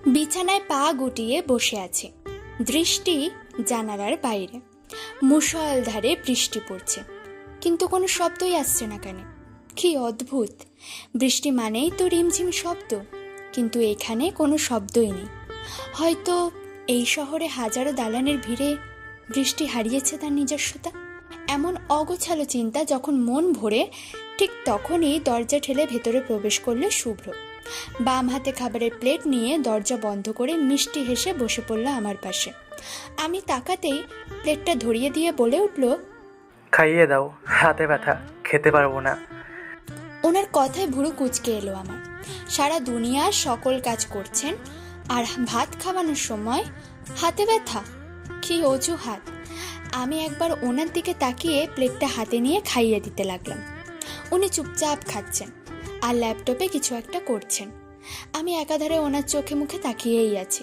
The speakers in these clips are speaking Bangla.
বিছানায় পা গুটিয়ে বসে আছে, দৃষ্টি জানালার বাইরে। মুষলধারে বৃষ্টি পড়ছে, কিন্তু কোনো শব্দই আসছে না কানে। কি অদ্ভুত! বৃষ্টি মানেই তো রিমঝিম শব্দ, কিন্তু এখানে কোনো শব্দই নেই। হয়তো এই শহরে হাজারো দালানের ভিড়ে বৃষ্টি হারিয়েছে তার নিজস্বতা। এমন অগোছালো চিন্তা যখন মন ভরে, ঠিক তখনই দরজা ঠেলে ভেতরে প্রবেশ করল শুভ্র। বাম হাতে খাবারের প্লেট নিয়ে দরজা বন্ধ করে মিষ্টি হেসে বসে পড়ল আমার পাশে। আমি তাকাতেই প্লেটটা ধরিয়ে দিয়ে বলে উঠল, খাইয়ে দাও, হাতে ব্যথা, খেতে পারবো না। ওনার কথায় ভুরু কুঁচকে এলো আমার। সারা দুনিয়ার সকল কাজ করছেন, আর ভাত খাওয়ানোর সময় হাতে ব্যথা? কি অজুহাত! আমি একবার ওনার দিকে তাকিয়ে প্লেটটা হাতে নিয়ে খাইয়ে দিতে লাগলাম। উনি চুপচাপ খাচ্ছেন আর ল্যাপটপে কিছু একটা করছেন। আমি একাধারে ওনার চোখে মুখে তাকিয়েই আছি।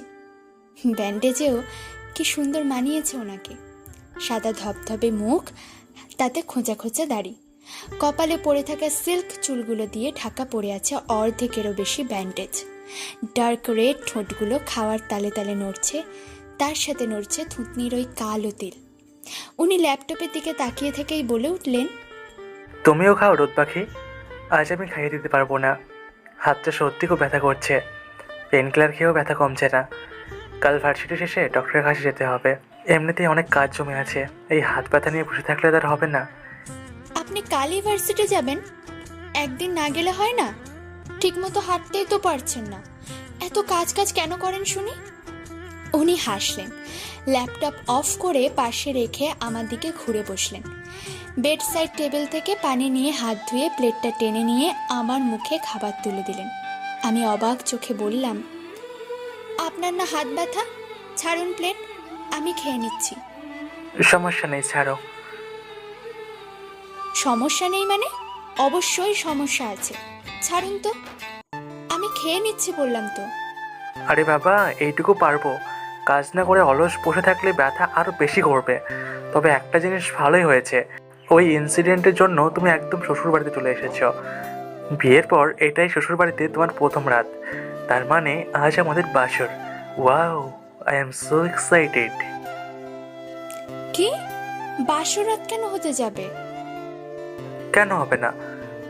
ব্যান্ডেজেও কি সুন্দর মানিয়েছে ওনাকে। সাদা ধবধবে মুখ, তাতে খোঁচা খোঁচা দাড়ি, কপালে পড়ে থাকা সিল্ক চুলগুলো দিয়ে ঢাকা পড়ে আছে অর্ধেকেরও বেশি ব্যান্ডেজ। ডার্ক রেড ঠোঁটগুলো খাওয়ার তালে তালে নড়ছে, তার সাথে নড়ছে থুতনির ওই কালো তিল। উনি ল্যাপটপের দিকে তাকিয়ে থেকেই বলে উঠলেন, তুমিও খাও রোদ পাখি, আজ আমি খাইয়ে দিতে পারবো না। হাতটা সত্যি খুব ব্যথা করছে, পেন কিলার খেয়েও ব্যথা কমছে না। কাল ভার্সিটি শেষে ডক্টরের কাছে যেতে হবে। এমনিতেই অনেক কাজ জমে আছে, এই হাত ব্যথা নিয়ে বসে থাকলে তার হবে না। আপনি কাল ইউনিভার্সিটি যাবেন? একদিন না গেলে হয় না? ঠিকমতো হাঁটতেই তো পারছেন না, এত কাজ কাজ কেন করেন শুনি? উনি হাসলেন, ল্যাপটপ অফ করে পাশে রেখে আমার দিকে ঘুরে বসলেন। বেড সাইড টেবিল থেকে পানি নিয়ে হাত ধুয়ে প্লেটটা টেনে নিয়ে আমার মুখে খাবার তুলে দিলেন। আমি অবাক চোখে বললাম, আপনার না হাত ব্যথা? ছাড়ুন প্লেট, আমি খেয়ে নিচ্ছি। সমস্যা নেই, ছাড়ো। সমস্যা নেই মানে? অবশ্যই সমস্যা আছে, ছাড়ুন তো, আমি খেয়ে নিচ্ছি বললাম তো। আরে বাবা, এইটুকু পারবো। কাজ না করে অলস বসে থাকলে ব্যথা আরও বেশি করবে। তবে একটা জিনিস ভালোই হয়েছে, ওই ইনসিডেন্টের জন্য তুমি একদম শ্বশুরবাড়িতে চলে এসেছো। বিয়ের পর এটাই শ্বশুরবাড়িতে তোমার প্রথম রাত, তার মানে আজ আমাদের বাসর। Wow, I am so excited. কি? বাসরাত কেন হতে যাবে? কেন হবে না?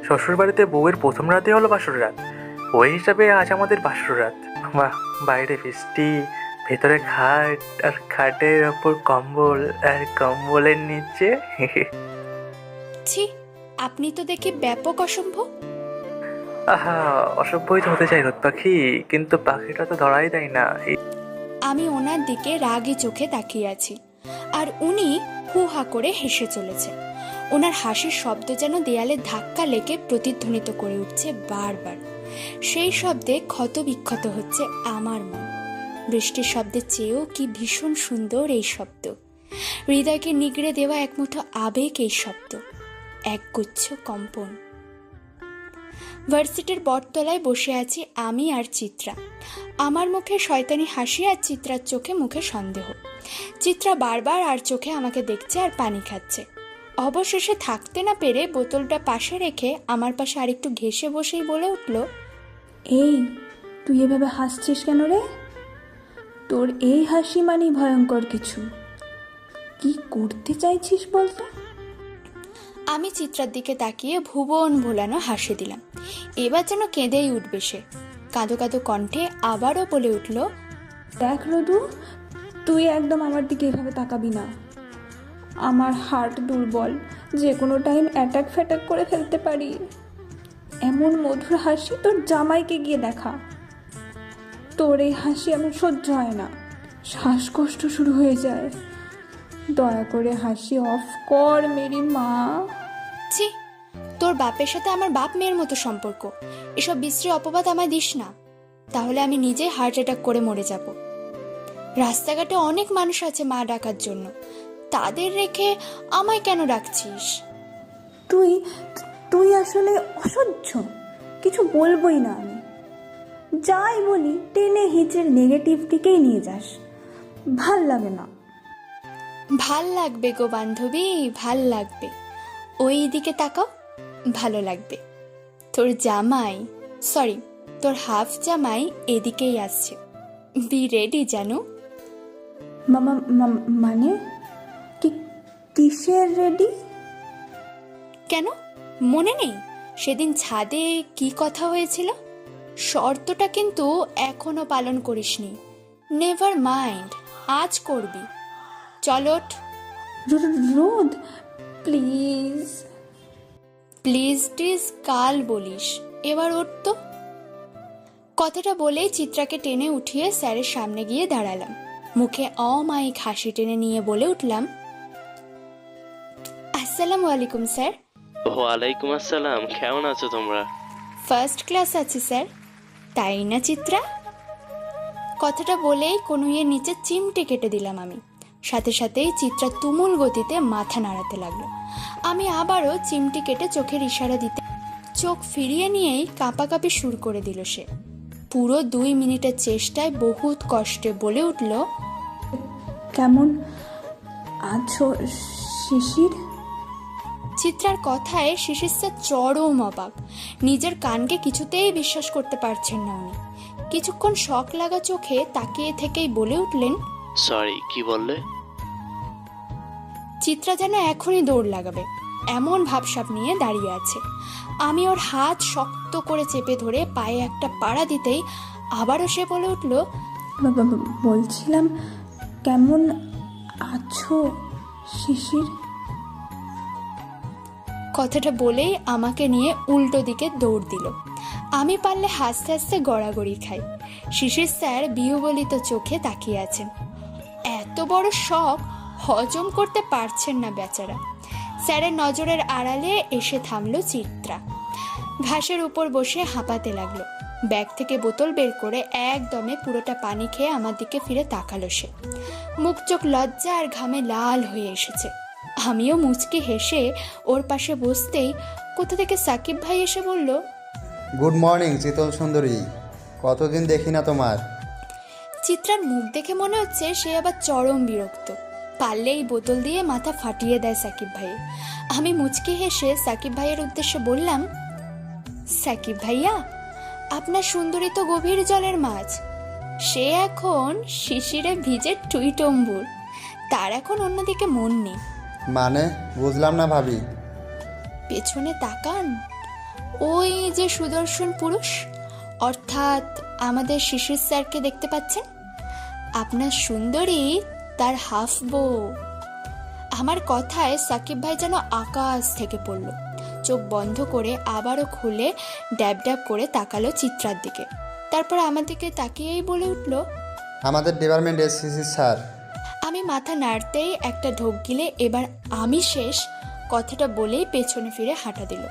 শ্বশুরবাড়িতে বউয়ের প্রথম রাতে হলো বাসর রাত, ওই হিসাবে আজ আমাদের বাসর রাত। বাহ, বাইরে বৃষ্টি, ভেতরে খাট, আর খাটের ওপর কম্বল, আর কম্বলের নিচে ছি, আপনি তো দেখি ব্যাপক অসম্ভব। আহা, অসভ্যই তো হতে চাই রোদ পাখি, কিন্তু পাখিটা তো ধরাই দেয় না। আমি ওনার দিকে রাগী চোখে তাকিয়ে আছি, আর উনি হু হা করে হেসে চলেছে। ওনার হাসির শব্দ যেন দেয়ালে ধাক্কা লেগে প্রতিধ্বনিত করে উঠছে বারবার। সেই শব্দে ক্ষত বিক্ষত হচ্ছে আমার মন। বৃষ্টির শব্দের চেয়েও কি ভীষণ সুন্দর এই শব্দ। হৃদয়কে নিগড়ে দেওয়া একমুঠো আবেগ এই শব্দ, একগুচ্ছ কম্পন। ভার্সিটির বটতলায় বসে আছি আমি আর চিত্রা। আমার মুখে শয়তানি হাসি, আর চিত্রার চোখে মুখে সন্দেহ। চিত্রা বারবার আর চোখে আমাকে দেখছে আর পানি খাচ্ছে। অবশেষে থাকতে না পেরে বোতলটা পাশে রেখে আমার পাশে আরেকটু ঘেঁষে বসেই বলে উঠল, এই, তুই এভাবে হাসছিস কেন রে? তোর এই হাসি মানেই ভয়ঙ্কর কিছু। কি করতে চাইছিস বলতো? আমি চিত্রার দিকে তাকিয়ে ভুবন ভোলানো হাসি দিলাম। এবার যেন কেঁদেই উঠবে সে। কাঁদো কাঁদো কণ্ঠে আবারও বলে উঠল, দেখ রদু, তুই একদম আমার দিকে এভাবে তাকাবি না। আমার হার্ট দুর্বল, যে কোনো টাইম অ্যাটাক ফ্যাটাক করে ফেলতে পারি। এমন মধুর হাসি তোর জামাইকে গিয়ে দেখা। তোর এই হাসি আমার সহ্য হয় না, শ্বাসকষ্ট শুরু হয়ে যায়। দয়া করে হাসি অফ কর মেরি মা। ছি, তোর বাপের সাথে আমার বাপ মেয়ের মতো সম্পর্ক। এসব বিশ্রী অপবাদ আমায় দিস না, তাহলে আমি নিজে হার্ট অ্যাটাক করে মরে যাব। রাস্তাঘাটে অনেক মানুষ আছে মা ডাকার জন্য, তাদের রেখে আমায় কেন ডাকছিস? তুই তুই আসলে অসহ্য, কিছু বলবোই না আমি। যাই বলি টেনে হিচের নেগেটিভ দিকেই নিয়ে যাস, ভাল লাগে না। ভাল লাগবে গো বান্ধবী, ভাল লাগবে। ওই দিকে তাকাও, ভালো লাগবে। তোর জামাই, সরি, তোর হাফ জামাই এদিকেই আসছে। বি রেডি জানু। মানে কিসের রেডি? কেন মনে নেই সেদিন ছাদে কি কথা হয়েছিল? শর্তটা কিন্তু এখনো পালন করিসনি। নেভার মাইন্ড, আজ করবি। চলোট। রোদ, প্লিজ। প্লিজ টিজ কাল বলিস, এবার ওঠ তো। কথাটা বলেই চিত্রাকে টেনে উঠিয়ে স্যারের সামনে গিয়ে দাঁড়ালাম। মুখে অমায়িক হাসি টেনে নিয়ে বলে উঠলাম, আসসালামু আলাইকুম স্যার। ওয়ালাইকুম আসসালাম, কেমন আছো তোমরা? ফার্স্ট ক্লাস আছি স্যার, তাই না চিত্রা? কথাটা বলেই কনুইয়ের নিচে চিমটে কেটে দিলাম আমি। সাথে সাথেই চিত্রা তুমুল গতিতে মাথা নাড়াতে লাগলো। আমি আবারও চিমটি কেটে চোখের ইশারা দিতে চোখ ফিরিয়ে নিয়েই কাঁপাকাঁপি শুরু করে দিল সে। পুরো 2 মিনিটের চেষ্টায় বহুত কষ্টে বলে উঠল, কেমন আছো শিশির? চিত্রার কথায় শিশির স্যার চরম অবাক। নিজের কানকে কিছুতেই বিশ্বাস করতে পারছেন না উনি। কিছুক্ষণ শক লাগা চোখে তাকিয়ে থেকেই বলে উঠলেন, সরি, কি বললে? চিত্রা যেন এখনই দৌড় লাগাবে এমন ভাবসাব নিয়ে দাঁড়িয়ে আছে। আমি ওর হাত শক্ত করে চেপে ধরে পায়ে একটা পাড়া দিতেই আবারও সে বলে উঠল, বলছিলাম কেমন আছো শিশির? কথাটা বলেই আমাকে নিয়ে উল্টো দিকে দৌড় দিল। আমি পারলে হাসতে হাসতে গড়াগড়ি খাই। শিশির স্যার বিহ্বলিত চোখে তাকিয়ে আছেন। এত বড় শখ হজম করতে পারছেন না বেচারা। স্যারের নজরের আড়ালে এসে থামলো চিত্রা। ঘাসের উপর বসে হাঁপাতে লাগলো। ব্যাগ থেকে বোতল বের করে একদমে পুরোটা পানি খেয়ে আমার দিকে ফিরে তাকালো সে। মুখ চোখ লজ্জা আর ঘামে লাল হয়ে এসেছে। আমিও মুচকি হেসে ওর পাশে বসতেই কোথা থেকে সাকিব ভাই এসে বলল, গুড মর্নিং শীতল সুন্দরী, কতদিন দেখি না তোমার। চিত্রার মুখ দেখে মনে হচ্ছে সে আবার চরম বিরক্ত। পারলেই বোতল দিয়ে মাথা ফাটিয়ে দেয় সাকিব ভাই। আমি মুচকি হেসে সাকিব ভাইয়ের উদ্দেশ্যে বললাম, সাকিব ভাইয়া, আপনার সুন্দরী তো গভীর জলের মাছ। সে এখন শিশিরে ভিজে টুইটম্বুর। তার এখন অন্যদিকে মন নেই। মানে বুঝলাম না ভাবি। পেছনে তাকান, ওই যে সুদর্শন পুরুষ, অর্থাৎ আমাদের শিশির স্যারকে দেখতে পাচ্ছেন? আপনার সুন্দরী তার হাফ বউ। আমার কথায় সাকিব ভাই যেন আকাশ থেকে পড়ল। চোখ বন্ধ করে আবারও খুলে ড্যাব ড্যাব করে তাকালো চিত্রার দিকে। তারপর আমার দিকে তাকিয়েই বলে উঠল, আমাদের ডিপার্টমেন্ট এসিসি স্যার। আমি মাথা নাড়তেই একটা ঢোক গিলে এবার আমি শেষ কথাটা বলেই পেছনে ফিরে হাঁটা দিল।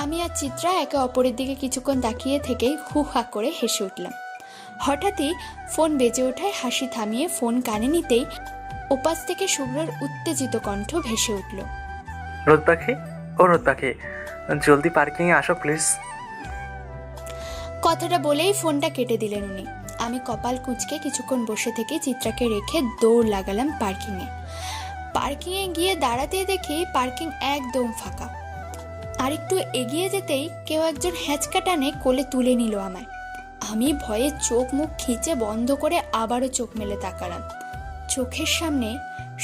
আমি আর চিত্রা একে অপরের দিকে কিছুক্ষণ তাকিয়ে থেকেই হু হা করে হেসে উঠলাম। হঠাৎই ফোন বেজে ওঠায় হাসি থামিয়ে ফোন কানে নিতেই ওপাশ থেকে শুভ্রর উত্তেজিত কণ্ঠ ভেসে উঠল, রোদ পাখি, ও রোদ পাখি, জলদি পার্কিংয়ে আসো প্লিজ। কথাটা বলেই ফোনটা কেটে দিলেন উনি। আমি কপাল কুঁচকে কিছুক্ষণ বসে থেকে চিত্রাকে রেখে দৌড় লাগালাম পার্কিংয়ে গিয়ে দাঁড়াতে দেখি পার্কিং একদম ফাঁকা। আর একটু এগিয়ে যেতেই কেউ একজন হ্যাঁচকা টানে কোলে তুলে নিল আমায়। আমি ভয়ে চোখ মুখ খিঁচে বন্ধ করে আবারও চোখ মেলে তাকালাম। চোখের সামনে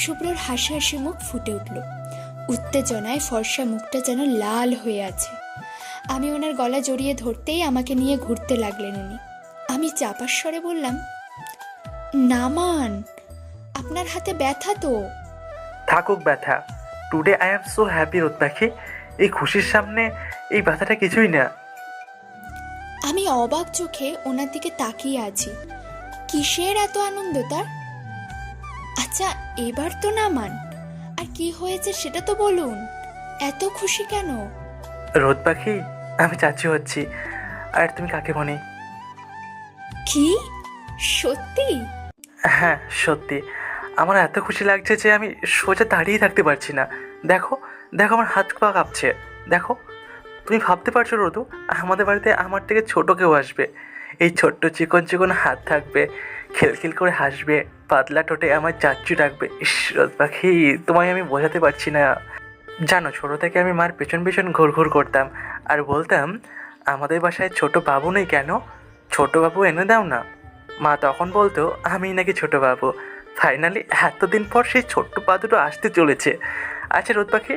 শুভ্রর হাসি হাসি মুখ ফুটে উঠল। উত্তেজনায় ফর্সা মুখটা যেন লাল হয়ে আছে। আমি ওনার গলা জড়িয়ে ধরতেই আমাকে নিয়ে ঘুরতে লাগলেন উনি। আমি চাপার স্বরে বললাম, নামান, আপনার হাতে ব্যথা তো। থাকুক ব্যথা, today I am so happy রোদ পাখি। এই খুশির সামনে এই ব্যথাটা কিছুই না। আমি অবাক চোখে ওনার দিকে তাকিয়ে আছি। কিসের এত আনন্দ তার? আচ্ছা এবার তো নামান, আর কি হয়েছে সেটা তো বলুন। এত খুশি কেন? রোদ পাখি, আমি চাচি হচ্ছি। আর তুমি কাকে বনি? কি সত্যি? হ্যাঁ সত্যি। আমার এত খুশি লাগছে যে আমি সোজা দাঁড়িয়ে থাকতে পারছি না। দেখো দেখো, আমার হাত পা কাঁপছে। দেখো, তুমি ভাবতে পারছো রোদু, আমাদের বাড়িতে আমার থেকে ছোট কেউ আসবে। এই ছোট্ট চিকন চিকন হাত থাকবে, খিলখিল করে হাসবে, পাতলা ঠোঁটে আমার চাচ্চু ডাকবে। ইস রোদ পাখি, তোমায় আমি বোঝাতে পারছি না। জানো, ছোটো থেকে আমি মার পেছন পেছন ঘুর করতাম আর বলতাম, আমাদের বাসায় ছোট বাবু নেই কেন, ছোট বাবু এনে দাও না। মা তখন বলতো আমি নাকি ছোট বাবু। ফাইনালি এতদিন পর সেই ছোট্ট পা দুটো আসতে চলেছে। আচ্ছা রোদ পাখি,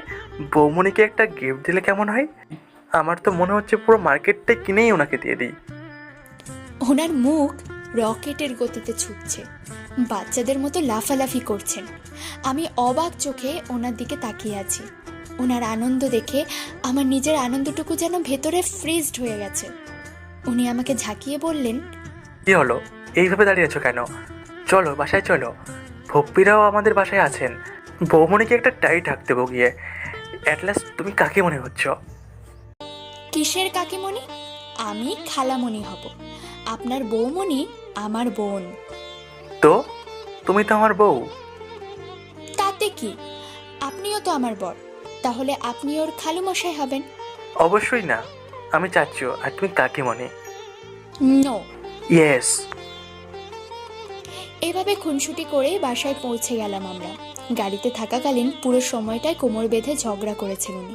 বৌমনিকে একটা গিফট দিলে কেমন হয়? আমার তো মনে হচ্ছে পুরো মার্কেটটাই কিনেই ওনাকে দিয়ে দিই। ওনার মুখ রকেটের গতিতে ছুটছে, বাচ্চাদের মতো লাফালাফি করছেন। আমি অবাক চোখে ওনার দিকে তাকিয়ে আছি। ওনার আনন্দ দেখে আমার নিজের আনন্দটুকু যেন ভেতরে ফ্রিজড হয়ে গেছে। উনি আমাকে ঝাঁকিয়ে বললেন, কি হলো, এইভাবে দাঁড়িয়ে আছো কেন? চলো বাসায় চলো, ভপ্পিরাও আমাদের বাসায় আছেন। বৌমনিকে একটা টাই ঢাক দেবো গিয়ে। অ্যাটলাস্ট তুমি কাকে মনে হচ্ছ? কিসের কাকিমণি? আমি খালামণি হব। আপনার বৌমণি আমার বোন। তো তুমি তো আমার বউ। তাতে কি, আপনিও তো আমার বর, তাহলে আপনি ওর খালুমশাই হবেন। অবশ্যই না, আমি চাচ্ছি আর তুমি কাকিমণি। নো। ইয়েস। এভাবে খুনসুটি করে বাসায় পৌঁছে গেলাম আমরা। গাড়িতে থাকাকালীন পুরো সময়টায় কোমর বেঁধে ঝগড়া করেছেন উনি।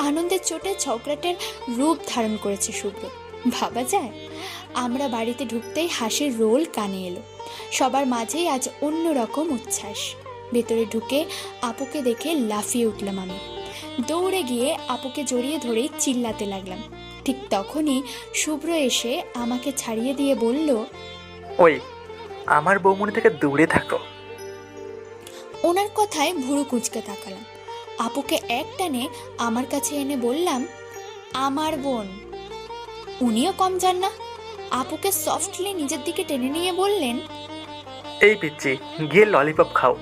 আনন্দের চোটে ঝগড়াটের রূপ ধারণ করেছে শুভ্র, ভাবা যায়? আমরা বাড়িতে ঢুকতেই হাসির রোল কানে এলো। সবার মাঝেই আজ অন্যরকম উচ্ছ্বাস। ভেতরে ঢুকে আপুকে দেখে লাফিয়ে উঠলাম আমি। দৌড়ে গিয়ে আপুকে জড়িয়ে ধরেই চিল্লাতে লাগলাম। ঠিক তখনই শুভ্র এসে আমাকে ছাড়িয়ে দিয়ে বলল, ওই আমার বৌমনি থেকে দূরে থাকো। ওনার কথায় ভুরু কুঁচকে তাকালাম। আপুকে এক টানে আমার কাছে এনে বললাম, আমার বোন। উনিও কম যান না, আপুকে সফটলি নিজের দিকে টেনে নিয়ে বললেন, এই পিচ্ছি, গিয়ে ললিপপ খাও।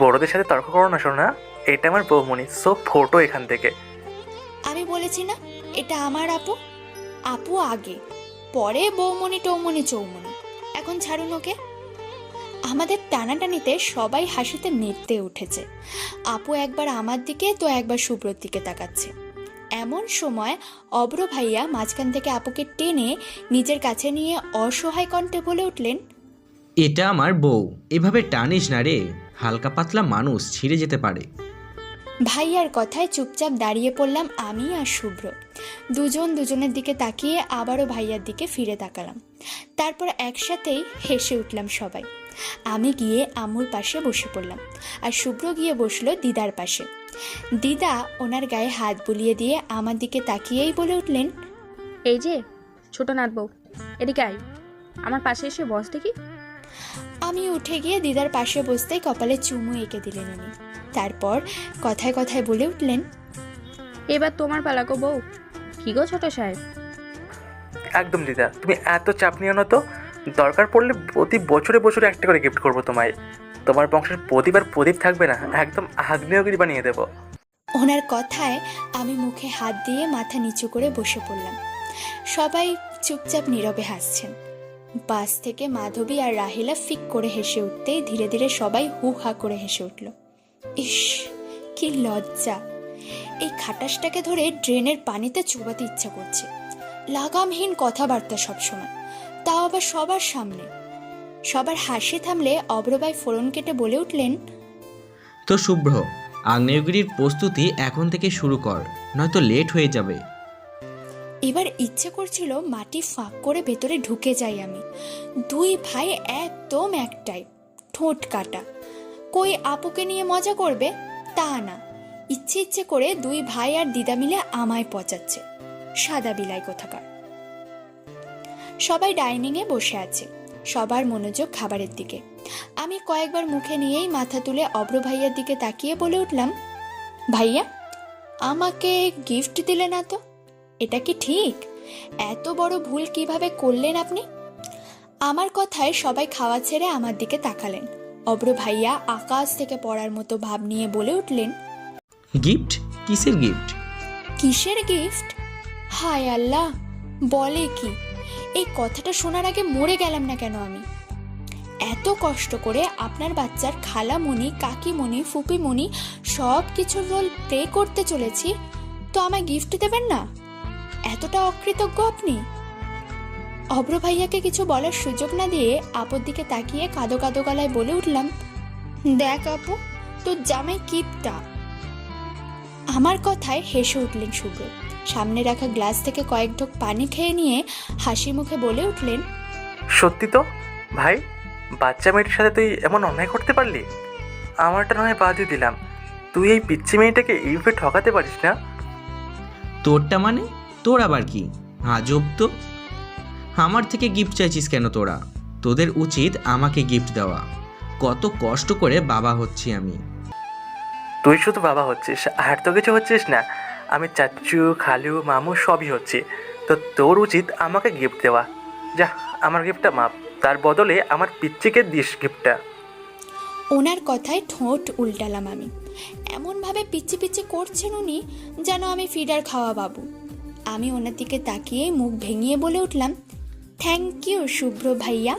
বড়দের সাথে তর্ক করো না শোনা, এটা আমার বৌমনি, সো ফটো এখান থেকে। আমি বলেছি না এটা আমার আপু? আপু আগে, পরে বৌমনি টৌমনি চৌমনি। এখন ছাড়ুন ওকে। আমাদের টানাটানিতে সবাই হাসিতে মেতে উঠেছে। আপু একবার আমার দিকে তো একবার শুভ্রর দিকে তাকাচ্ছে। এমন সময় অব্র ভাইয়া মাঝখান থেকে আপুকে টেনে নিজের কাছে নিয়ে অসহায় কণ্ঠে বলে উঠলেন, এটা আমার বউ, এভাবে টানিস না রে, হালকা পাতলা মানুষ ছিঁড়ে যেতে পারে। ভাইয়ার কথায় চুপচাপ দাঁড়িয়ে পড়লাম আমি আর শুভ্র। দুজন দুজনের দিকে তাকিয়ে আবারও ভাইয়ার দিকে ফিরে তাকালাম। তারপর একসাথেই হেসে উঠলাম সবাই। আমি গিয়ে আম্মুর পাশে বসে পড়লাম, আর শুভ্র গিয়ে বসলো দিদার পাশে। দিদা ওনার গায়ে হাত বুলিয়ে দিয়ে আমার দিকে তাকিয়েই বলে উঠলেন, এই যে ছোট নাট বউ, এদিকে আয়, আমার পাশে এসে বস দেখি। আমি উঠে গিয়ে দিদার পাশে বসতেই কপালে চুমু এঁকে দিলেন উনি। তারপর কথায় কথায় বলে উঠলেন, এবার তোমার পালা গো বউ। কি গো ছোট সাহেব? একদম দিদা, তুমি এত চাপ নিও না তো। দরকার পড়লে প্রতি বছরে বছরে একটা করে গিফট করবো তোমায়। তোমার বংশের প্রদীপ আর প্রদীপ থাকবে না, একদম আগ্নেয়গিরি বানিয়ে দেবো। ওনার কথায় আমি মুখে হাত দিয়ে মাথা নিচু করে বসে পড়লাম। সবাই চুপচাপ নীরবে হাসছেন। বাস থেকে মাধবী আর রাহিলা ফিক করে হেসে উঠতেই ধীরে ধীরে সবাই হু হা করে হেসে উঠল। ইস, কি লজ্জা! এই খাটাসটাকে ধরে ড্রেনের পানিতে চুবাতে ইচ্ছা করছে। লাগামহীন কথাবার্তা সবসময়, তাও আবার সবার সামনে। সবার হাসি থামলে অব্রবাই ফোড়ন কেটে বলে উঠলেন, তো শুভ্র, আগ্নেয়গিরির প্রস্তুতি এখন থেকে শুরু কর, নয়তো লেট হয়ে যাবে। এবার ইচ্ছে করছিল মাটি ফাঁক করে ভেতরে ঢুকে যাই আমি। দুই ভাই একদম একটাই, ঠোঁট কাটা। কই আপুকে নিয়ে মজা করবে তা না, ইচ্ছে ইচ্ছে করে দুই ভাই আর দিদা মিলে আমায় পচাচ্ছে। সাদা বিলাই কোথাকার। সবাই ডাইনিংয়ে বসে আছে, সবার মনোযোগ খাবারের দিকে। আমি কয়েকবার মুখে নিয়েই মাথা তুলে অব্র ভাইয়ার দিকে তাকিয়ে বলে উঠলাম, ভাইয়া আমাকে গিফট দিলে না তো? এটা কি ঠিক? এত বড় ভুল কিভাবে করলেন আপনি? আমার কথায় সবাই খাওয়া ছেড়ে আমার দিকে তাকালেন। অব্র ভাইয়া আকাশ থেকে পড়ার মতো ভাব নিয়ে বলে উঠলেন, গিফট? কিসের গিফট? কিসের গিফট? হায় আল্লাহ, বলে কি? এই কথাটা শোনার আগে মরে গেলাম না কেন আমি? এত কষ্ট করে আপনার বাচ্চার খালামণি, কাকিমণি, ফুপিমণি সব কিছুর রোল প্লে করতে চলেছি, তো আমায় গিফট দেবেন না? এতটা অকৃতজ্ঞ আপনি? অব্র ভাইয়াকে কিছু বলার সুযোগ না দিয়ে আপুর দিকে তাকিয়ে কাঁদো কাঁদো গলায় বলে উঠলাম, দেখ আপু, তোর জামাই কিপটা। আমার কথায় হেসে উঠলেন শুভ্র। সামনে রাখা গ্লাস থেকে কয়েক ঢোক পানি খেয়ে নিয়ে হাসি মুখে বলে উঠলেন, সত্যি তো? ভাই, বাচ্চা মেয়েটির সাথে তুই এমন অন্যায় করতে পারলি? আমারটা নয় বাদই দিলাম, তুই এই পিচ্চি মেয়েটাকে এইভাবে ঠকাতে পারিস না? তোরটা মানে? তোর আবার কি? আজব তো। আমার থেকে গিফট চাইছিস কেন তোরা? তোদের উচিত আমাকে গিফট দেওয়া। কত কষ্ট করে বাবা হচ্ছি আমি। তুই শুধু বাবা হচ্ছিস, আর তো কিছু হচ্ছিস না। আমি চাচ্চু, খালু, মামু সবই হচ্ছি। তো তোর উচিত আমাকে গিফট দেওয়া। যা, আমার গিফটটা মাপ, তার বদলে আমার পিচ্চিকে দিস গিফটটা। ওনার কথায় ঠোঁট উল্টালাম আমি। এমনভাবে পিচ্ছি পিচ্ছি করছেন উনি যেন আমি ফিডার খাওয়া বাবু। আমি ওনার দিকে তাকিয়ে মুখ ভেঙিয়ে বলে উঠলাম, থ্যাংক ইউ শুভ্র ভাইয়া।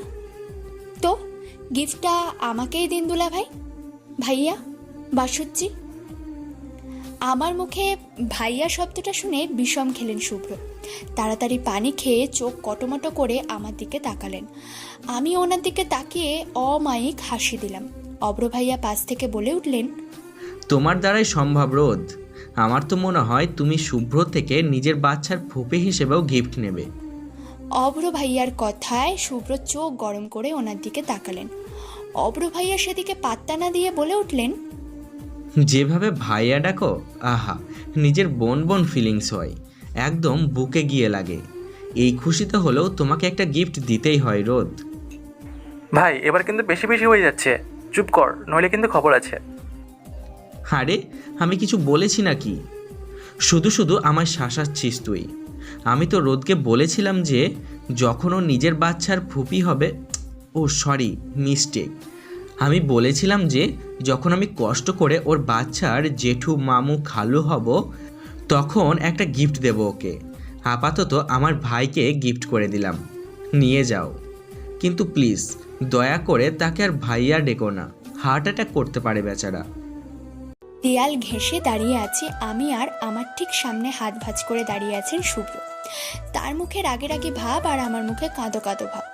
তো গিফটটা আমাকেই দিন দুলা ভাই। ভাইয়া, বাসুচ্চি। আমার মুখে ভাইয়া শব্দটা শুনে বিষম খেলেন শুভ্র। তাড়াতাড়ি পানি খেয়ে চোখ কটমটো করে আমার দিকে তাকালেন। আমি ওনার দিকে তাকিয়ে অমায়িক হাসি দিলাম। অব্র ভাইয়া পাশ থেকে বলে উঠলেন, তোমার দ্বারাই সম্ভব রোদ। আমার তো মনে হয় তুমি শুভ্র থেকে নিজের বাচ্চার ফুপে হিসেবেও গিফট নেবে। অব্র ভাইয়ার কথায় শুভ্র চোখ গরম করে ওনার দিকে তাকালেন। অব্র ভাইয়া সেদিকে পাত্তা না দিয়ে বলে উঠলেন, যেভাবে ভাইয়া ডাকো, আহা, নিজের বোন বোন ফিলিংস হয়, একদম বুকে গিয়ে লাগে। এই খুশিতে হলেও তোমাকে একটা গিফট দিতেই হয় রোদ। ভাই, এবার কিন্তু বেশি বেশি হয়ে যাচ্ছে, চুপ কর, নইলে কিন্তু খবর আছে। আরে, আমি কিছু বলেছি নাকি? শুধু শুধু আমায় শাসাচ্ছিস তুই। আমি তো রোদকে বলেছিলাম যে যখন ও নিজের বাচ্চার ফুপি হবে, ও সরি, মিস্টেক। আমি বলেছিলাম যে যখন আমি কষ্ট করে ওর বাচ্চার জেঠু, মামু, খালু হব, তখন একটা গিফট দেব ওকে। আপাতত আমার ভাইকে গিফট করে দিলাম, নিয়ে যাও। কিন্তু প্লিজ দয়া করে তাকে আর ভাইয়া ডেকো না, হার্ট অ্যাটাক করতে পারে বেচারা। দেয়াল ঘেঁষে দাঁড়িয়ে আছি আমি, আর আমার ঠিক সামনে হাত ভাঁজ করে দাঁড়িয়ে আছেন শুভ্র। তার মুখে রাগে রাগে ভাব আর আমার মুখে কাঁদো কাঁদো ভাব।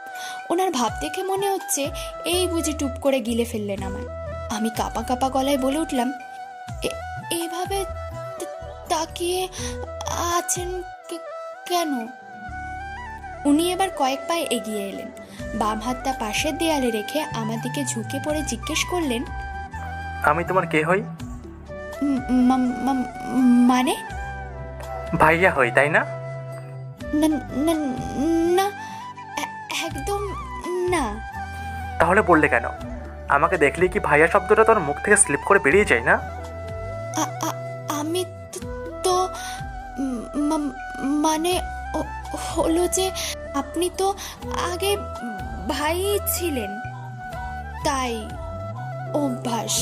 ওনার ভাব দেখে মনে হচ্ছে এই বুঝি টুপ করে গিলে ফেললেন আমায়। আমি কাঁপা কাঁপা গলায় বলে উঠলাম, এইভাবে তাকিয়ে আছেন কেন? উনি এবার কয়েক পায়ে এগিয়ে এলেন, বাম হাতটা পাশের দেয়ালে রেখে আমার দিকে ঝুঁকে পড়ে জিজ্ঞেস করলেন, আমি তোমার কে হই? মানে? ভাইয়া হই, তাই না? না না না, একদম না। তাহলে বললে কেন? আমাকে দেখলেই কি ভাইয়া শব্দটা তোর মুখ থেকে স্লিপ করে বেরিয়ে যায় না? আমি তো মানে হলো যে আপনি তো আগে ভাই ছিলেন, তাই অভ্যাস।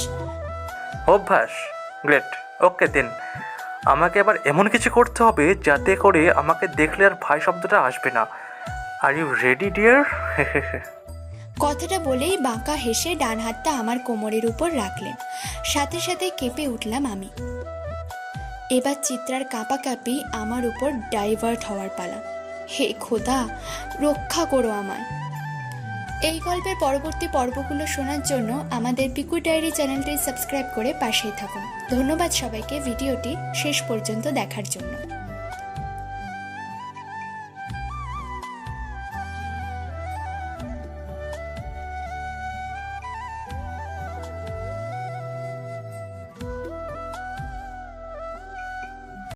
অভ্যাস? গ্রেট, ওকে দেন। আমাকে এবার এমন কিছু করতে হবে যাতে করে আমাকে দেখলে আর ভাই শব্দটা আসবে না। Are you ready dear? কথাটা বলেই বাঁকা হেসে ডান হাতটা আমার কোমরের উপর রাখলেন। সাথে সাথে কেঁপে উঠলাম আমি। এবার চিত্রার কাঁপাকাঁপি আমার উপর ডাইভার্ট হওয়ার পালা। হে খোদা, রক্ষা করো আমায়। এই গল্পের পরবর্তী পর্বগুলো শোনার জন্য আমাদের পিকু ডায়েরি চ্যানেলটি সাবস্ক্রাইব করে পাশেই থাকুন। ধন্যবাদ সবাইকে ভিডিওটি শেষ পর্যন্ত দেখার জন্য।